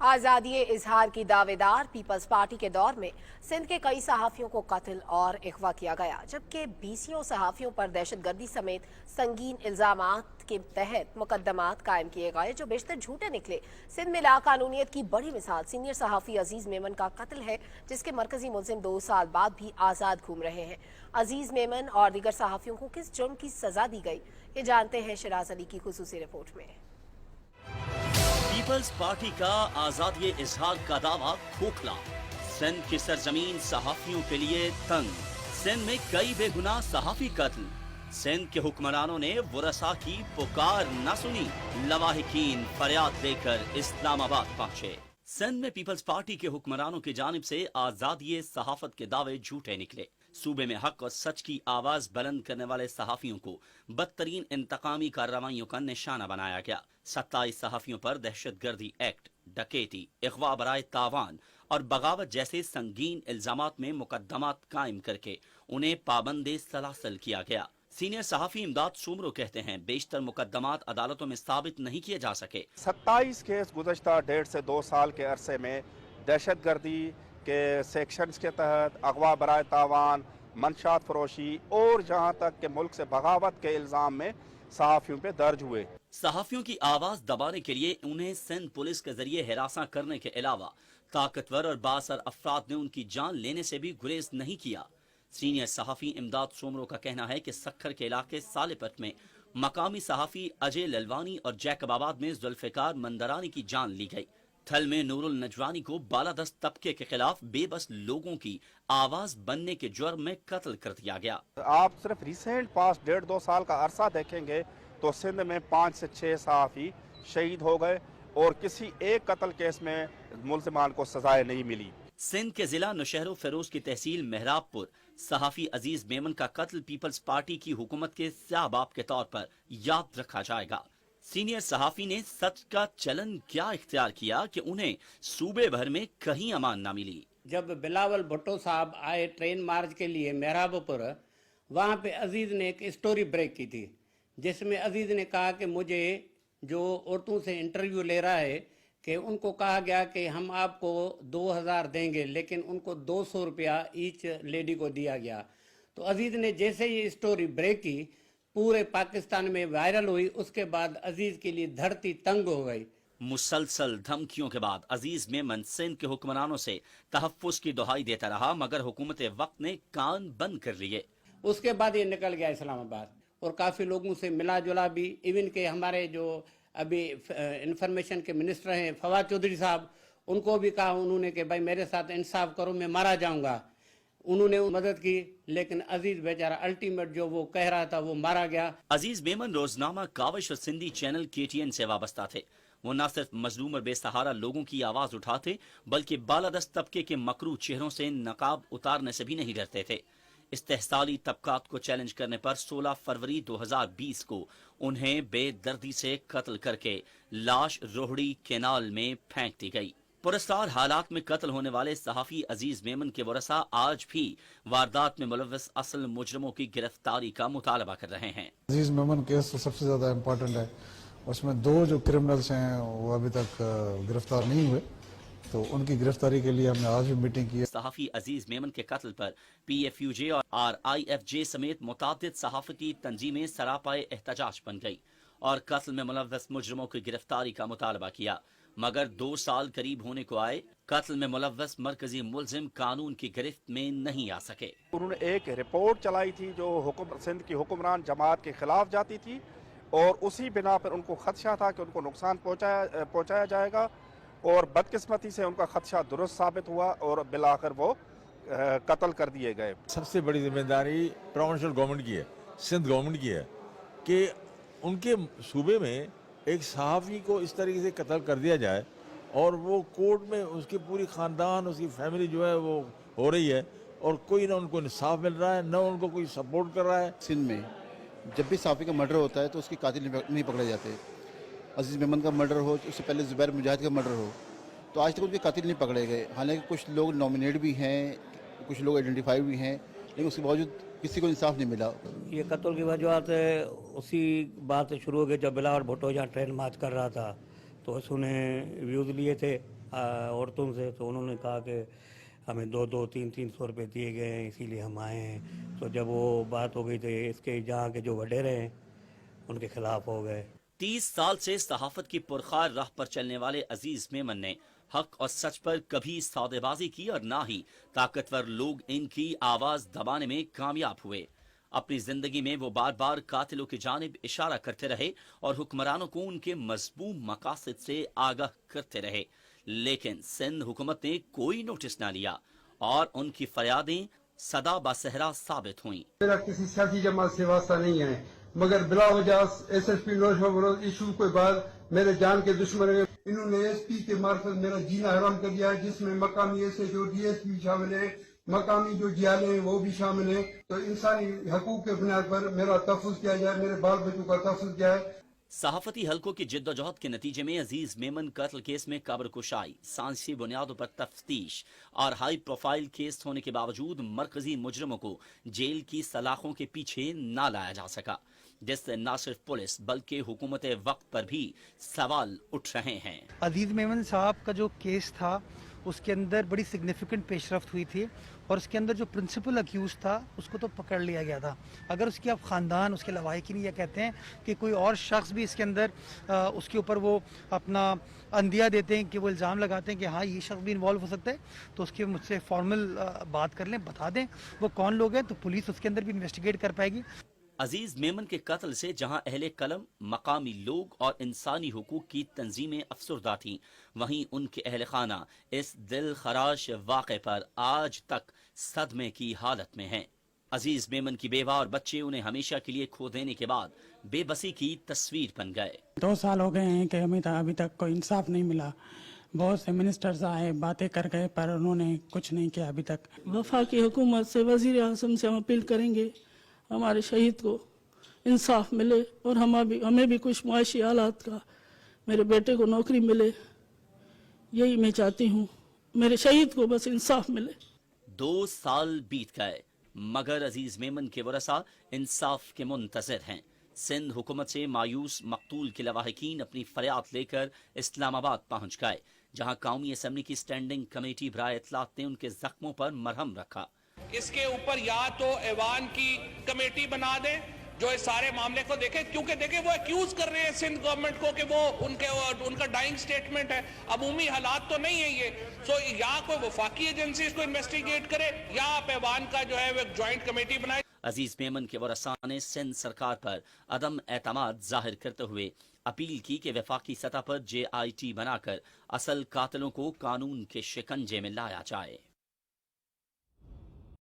आज़ादी इजहार की दावेदार पीपल्स पार्टी के दौर में सिंध के कई सहाफ़ियों को कत्ल और अगवा किया गया, जबकि 20 सहाफ़ियों पर दहशतगर्दी समेत संगीन इल्जामात के तहत मुकदमात कायम किए गए, जो बेशतर झूठे निकले। सिंध में लाकानूनियत की बड़ी मिसाल सीनियर सहाफ़ी अजीज मेमन का कत्ल है, जिसके मरकजी मुलजिम 2 साल बाद भी आज़ाद घूम रहे हैं। अजीज मेमन और दीगर सहाफ़ियों को किस जुर्म की सजा दी गई, ये जानते हैं शिराज अली की खुसूसी रिपोर्ट में। पीपल्स पार्टी का आजादी इजहार का दावा खोखला। सिंध की सरजमीन सहाफियों के लिए तंग। सिंध में कई बेगुनाह सहाफी कत्ल। सिंध के हुक्मरानों ने वरसा की पुकार न सुनी। लवाहिकीन फरियाद लेकर इस्लामाबाद पहुंचे। सिंध में पीपल्स पार्टी के हुक्मरानों की जानिब से आजादी सहाफत के दावे झूठे निकले। सूबे में हक और सच की आवाज बुलंद करने वाले सहाफियों को बदतरीन इंतकामी कार्रवाइयों का निशाना बनाया गया। 27 सहाफियों पर दहशतगर्दी एक्ट, डकैती, अगवा बराए तावान और बगावत जैसे संगीन इल्जामात में मुकदमात कायम करके उन्हें पाबंदे सलासल किया गया। सीनियर सहाफी इमदाद सोमरो कहते हैं, बेशतर मुकदमात अदालतों में साबित नहीं किए जा सके। 27 केस गुज़श्ता 1.5 से 2 साल के अरसे में दहशतगर्दी के सेक्शंस के तहत अगवा बराए तावान, मंशात फरोशी और जहाँ तक के मुल्क से बगावत के इल्ज़ाम में सहाफ़ियों पे दर्ज हुए। सहाफियों की आवाज दबाने के लिए उन्हें सिंध पुलिस के जरिए हिरासा करने के अलावा ताकतवर और बासर अफराद ने उनकी जान लेने से भी गुरेज नहीं किया। सीनियर सहाफी इमदाद सोमरो का कहना है कि सखर के इलाके सालेपट में मकामी सहाफी अजय ललवानी और जैकबाबाद में जुल्फिकार मंदरानी की जान ली गई। थल में नूरुल नजवानी को बालादस्त तबके के खिलाफ बेबस लोगों की आवाज बनने के जुर्म में कत्ल कर दिया गया। आप सिर्फ रिसेंट पास 1.5-2 साल का अरसा देखेंगे तो सिंध में 5 से 6 सहाफ़ी शहीद हो गए और किसी एक कत्ल केस में मुल्ज़िमान को सजाएं नहीं मिली। सिंध के जिला नौशहरो फिरोज की तहसील मेहराबपुर सहाफी अजीज मेमन का कत्ल पीपल्स पार्टी की हुकूमत के स्याह बाप के तौर पर याद रखा जाएगा। सीनियर सहाफी ने सच का चलन क्या इख्तियार किया कि उन्हें सूबे भर में कहीं अमान न मिली। जब बिलावल भुट्टो साहब आए ट्रेन मार्च के लिए मेहराबपुर, वहाँ पे अजीज ने एक स्टोरी ब्रेक की थी, जिसमें अजीज ने कहा कि मुझे जो औरतों से इंटरव्यू ले रहा है कि उनको कहा गया कि हम आपको 2000 देंगे, लेकिन उनको 200 रुपया ईच लेडी को दिया गया। तो अजीज ने जैसे ये स्टोरी ब्रेक की, पूरे पाकिस्तान में वायरल हुई। उसके बाद अजीज के लिए धरती तंग हो गई। मुसलसल धमकियों के बाद अजीज मेमन सिंध के हुक्मरानों से तहफ्फुज की दुहाई देता रहा, मगर हुकूमत वक्त ने कान बंद कर लिए। उसके बाद ये निकल गया इस्लामाबाद और काफ़ी लोगों से मिला जुला भी। इवन के हमारे जो अभी इंफॉर्मेशन के मिनिस्टर हैं फवाद चौधरी साहब, उनको भी कहा उन्होंने कि भाई मेरे साथ इंसाफ करो, मैं मारा जाऊंगा। उन्होंने मदद की, लेकिन अजीज बेचारा अल्टीमेट जो वो कह रहा था वो मारा गया। अजीज मेमन रोजनामा काविश और सिंधी चैनल KTN से वाबस्ता थे। वो न सिर्फ मजलूम और बेसहारा लोगों की आवाज उठाते, बल्कि बालादस्त तबके के मकरू चेहरों से नकाब उतारने से भी नहीं डरते थे। इस्तेहसाली तबकात को चैलेंज करने पर 16 फरवरी 2020 को उन्हें बेदर्दी से कत्ल करके लाश रोहड़ी केनाल में फेंक दी गई। पुरस्कार हालात में कत्ल होने वाले सहाफी अजीज मेमन के वरसा आज भी वारदात में मुलव्वस असल मुजरमों की गिरफ्तारी का मुतालबा कर रहे हैं। अजीज मेमन केस तो सबसे ज्यादा इम्पोर्टेंट है। उसमें 2 जो क्रिमिनल्स हैं वो अभी तक गिरफ्तार नहीं हुए, तो उनकी गिरफ्तारी के लिए हमने आज भी मीटिंग की है। सहाफी अजीज मेमन के कत्ल पर PFUJ और RIFJ समेत मुतादिद सहाफती तंजीमें सरापाए एहतजाज बन गई और कत्ल में मुलव्वस मुजरमों की गिरफ्तारी का मुतालबा किया, मगर 2 साल करीब होने को आए कत्ल में मुलव्वस मरकजी मुलजिम कानून की गिरफ्त में नहीं आ सके। उन्होंने एक रिपोर्ट चलाई थी जो सिंध की हुक्मरान जमात के खिलाफ जाती थी और उसी बिना पर उनको खदशा था कि उनको नुकसान पहुंचाया जाएगा और बदकिस्मती से उनका खदशा दुरुस्त साबित हुआ और बिलाखिर वो कत्ल कर दिए गए। सबसे बड़ी जिम्मेदारी प्रोविंशियल गवर्नमेंट की है, सिंध गवर्नमेंट की है कि उनके सूबे में एक सहाफ़ी को इस तरीके से कत्ल कर दिया जाए और वो कोर्ट में उसकी पूरी ख़ानदान, उसकी फैमिली जो है वो हो रही है और कोई ना उनको इंसाफ मिल रहा है, ना उनको कोई सपोर्ट कर रहा है। सिंध में जब भी सहाफ़ी का मर्डर होता है तो उसके कातिल नहीं पकड़े जाते। अजीज मेमन का मर्डर हो, उससे पहले जुबैर मुजाहिद का मर्डर हो, तो आज तक उनके कातिल नहीं पकड़े गए। हालांकि कुछ लोग नॉमिनेट भी हैं, कुछ लोग आइडेंटिफाई भी हैं, लेकिन उसके बावजूद किसी को इंसाफ नहीं मिला। ये कत्ल की वजूहत उसी बात से शुरू हो गई जब बिलावल भुट्टो जहाँ ट्रेन मार्च कर रहा था तो उसने व्यूज़ लिए थे औरतों से, तो उन्होंने कहा कि हमें 200, 300 रुपये दिए गए हैं, इसीलिए हम आए हैं। तो जब वो बात हो गई तो इसके जहाँ के जो वडेरे हैं उनके खिलाफ हो गए। 30 साल से सहाफत की पुरखार राह पर चलने वाले अजीज मेमन ने हक और सच पर कभी सौदेबाजी की और ना ही ताकतवर लोग इनकी आवाज दबाने में कामयाब हुए। अपनी जिंदगी में वो बार बार कातिलों की जानिब इशारा करते रहे और हुक्मरानों को उनके मजबूम मकासद से आगाह करते रहे, लेकिन सिंध हुकूमत ने कोई नोटिस न लिया और उनकी फरियादें सदा बासहरा साबित हुईं। मेरा किसी सियासी जमात से वास्ता नहीं है, मगर बिला वजह SSP नौशा इशू के बाद मेरे जान के दुश्मन है। इन्होंने SP के मार्फत मेरा जीना हराम कर दिया है, जिसमें मकामी SHO DSP शामिल है, मकामी जो जियाले हैं वो भी शामिल हैं। तो इंसानी हकूक के बुनियाद पर मेरा तहफ़्फ़ुज़ किया जाए, मेरे बाल बच्चों का तहफ़्फ़ुज़ किया जाए। सहाफती हलकों की जिद्दोजहद के नतीजे में अजीज मेमन कत्ल केस में कब्र कुशाई, सांसी बुनियादों पर तफ्तीश और हाई प्रोफाइल केस होने के बावजूद मरकजी मुजरिमों को जेल की सलाखों के पीछे न लाया जा सका, जिससे न सिर्फ पुलिस बल्कि हुकूमत वक्त पर भी सवाल उठ रहे हैं। अजीज मेमन साहब का जो केस था उसके अंदर बड़ी सिग्निफिकेंट पेशरफ्त हुई थी और उसके अंदर जो प्रिंसिपल अक्यूज था उसको तो पकड़ लिया गया था। अगर उसकी आप ख़ानदान, उसके लवाहिकीन ये कहते हैं कि कोई और शख्स भी इसके अंदर उसके ऊपर वो अपना अंदिया देते हैं कि वो इल्ज़ाम लगाते हैं कि हाँ ये शख्स भी इन्वॉल्व हो सकता है, तो उसकी मुझसे फॉर्मल बात कर लें, बता दें वो कौन लोग हैं, तो पुलिस उसके अंदर भी इन्वेस्टिगेट कर पाएगी। अजीज मेमन के कत्ल से जहां अहले कलम, मकामी लोग और इंसानी हुकूक की तंजीमें अफसरदा थीं, वहीं उनके अहल खाना इस दिल खराश वाक़े पर आज तक सदमे की हालत में हैं। अजीज मेमन की बेवा और बच्चे उन्हें हमेशा के लिए खो देने के बाद बेबसी की तस्वीर बन गए। 2 साल हो गए हैं कि हमें अभी तक कोई इंसाफ नहीं मिला। बहुत से मिनिस्टर्स आए, बातें कर गए, पर उन्होंने कुछ नहीं किया अभी तक। वफाकी हुकूमत से, वजीर आज़म से हम अपील करेंगे हमारे शहीद को इंसाफ मिले और हमें भी कुछ मुआशी हालात का, मेरे बेटे को नौकरी मिले, यही मैं चाहती हूँ। मेरे शहीद को बस इंसाफ मिले। 2 साल बीत गए मगर अजीज मेमन के वरसा इंसाफ के मुंतज़िर हैं। सिंध हुकूमत से मायूस मकतूल के लवाहिकीन अपनी फरियाद लेकर इस्लामाबाद पहुँच गए, जहाँ कौमी असम्बली की स्टैंडिंग कमेटी बराए इत्तलात ने उनके जख्मों पर मरहम रखा। इसके ऊपर या तो ऐवान की कमेटी बना दें जो इस सारे मामले को देखे, क्योंकि देखे वो एक्यूज कर रहे हैं सिंध गवर्नमेंट को कि वो उनका डाइंग स्टेटमेंट है, अमूमी हालात तो नहीं है ये। सो या कोई वफाकी एजेंसी इसको इन्वेस्टिगेट करे या आप ऐवान का जो है वो ज्वाइंट कमेटी बनाए। अजीज मेमन के वरसा ने सिंध सरकार पर अदम एतमाद जाहिर करते हुए अपील की कि वफाकी सतह पर JIT बनाकर असल कातिलों को कानून के शिकंजे में लाया जाए।